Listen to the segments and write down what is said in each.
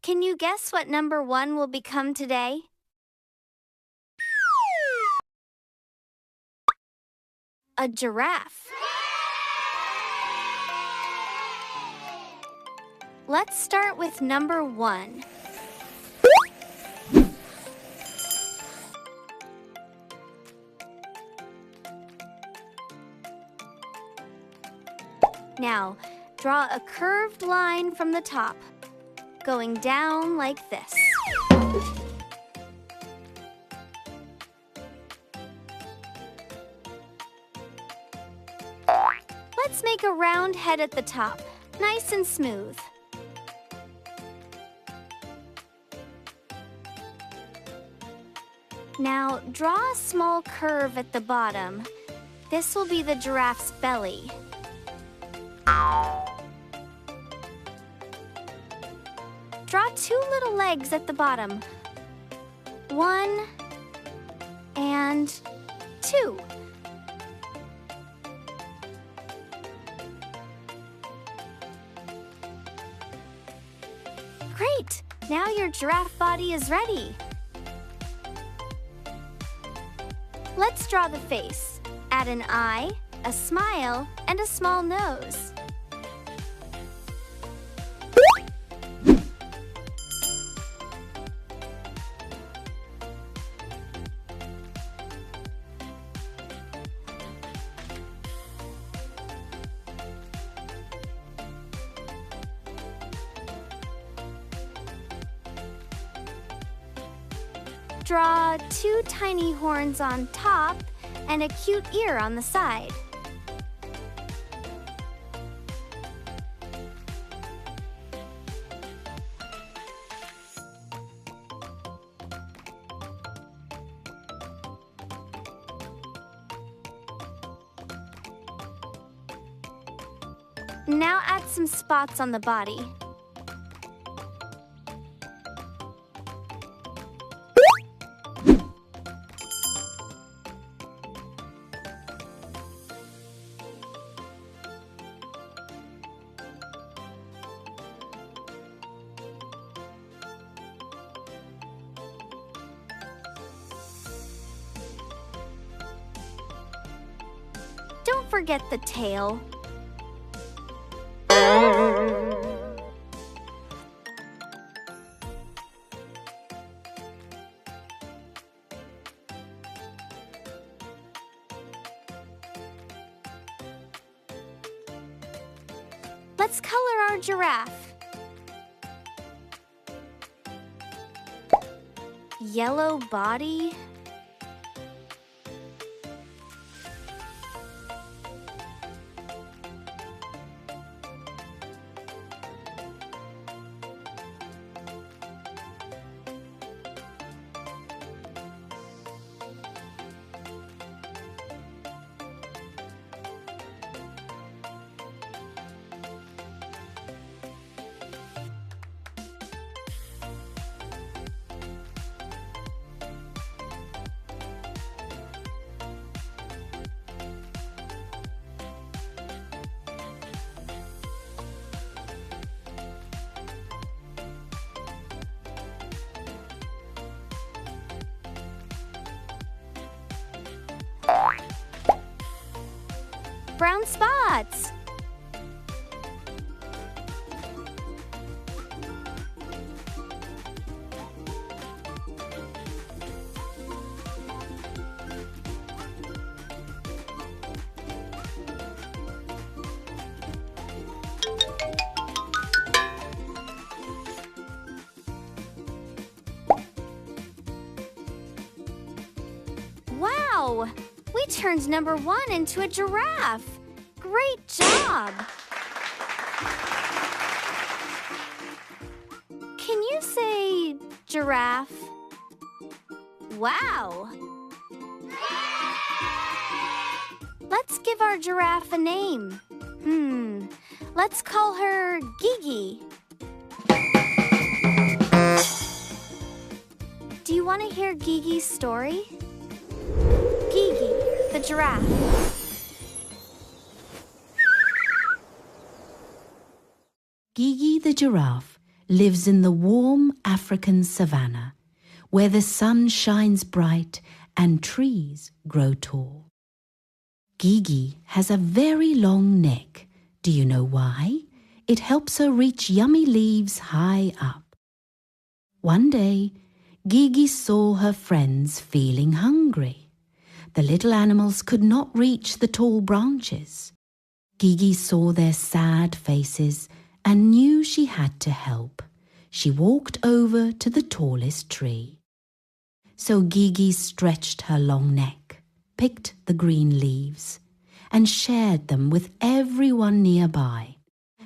Can you guess what number 1 will become today? A giraffe. Let's start with number 1. Now, draw a curved line from the top, going down like this. Let's make a round head at the top, nice and smooth. Now, draw a small curve at the bottom. This will be the giraffe's belly. Draw 2 little legs at the bottom. 1 and 2. Great! Now your giraffe body is ready. Let's draw the face. Add an eye, a smile, and a small nose. Draw 2 tiny horns on top and a cute ear on the side. Now add some spots on the body. Don't forget the tail. Let's color our giraffe. Yellow body. Brown spots. Wow! We turned number 1 into a giraffe. Great job! Can you say giraffe? Wow! Let's give our giraffe a name. Let's call her Gigi. Do you want to hear Gigi's story? Gigi, the giraffe. Gigi the Giraffe lives in the warm African savanna, where the sun shines bright and trees grow tall. Gigi has a very long neck. Do you know why? It helps her reach yummy leaves high up. One day, Gigi saw her friends feeling hungry. The little animals could not reach the tall branches. Gigi saw their sad faces and knew she had to help. She walked over to the tallest tree. So Gigi stretched her long neck, picked the green leaves, and shared them with everyone nearby.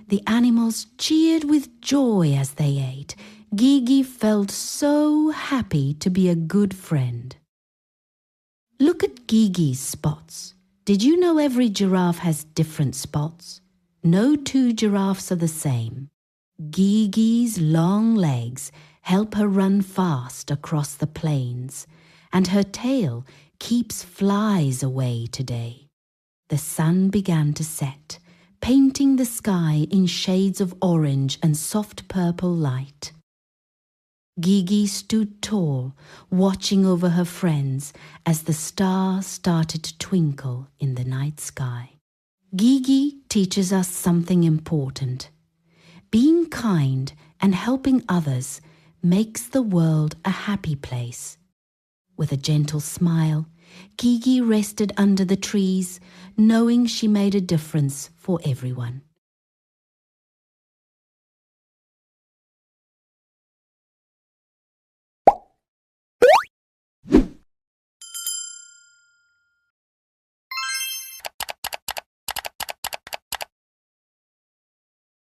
The animals cheered with joy as they ate. Gigi felt so happy to be a good friend. Look at Gigi's spots. Did you know every giraffe has different spots? No two giraffes are the same. Gigi's long legs help her run fast across the plains, and her tail keeps flies away today. The sun began to set, painting the sky in shades of orange and soft purple light. Gigi stood tall, watching over her friends as the stars started to twinkle in the night sky. Gigi teaches us something important. Being kind and helping others makes the world a happy place. With a gentle smile, Gigi rested under the trees, knowing she made a difference for everyone.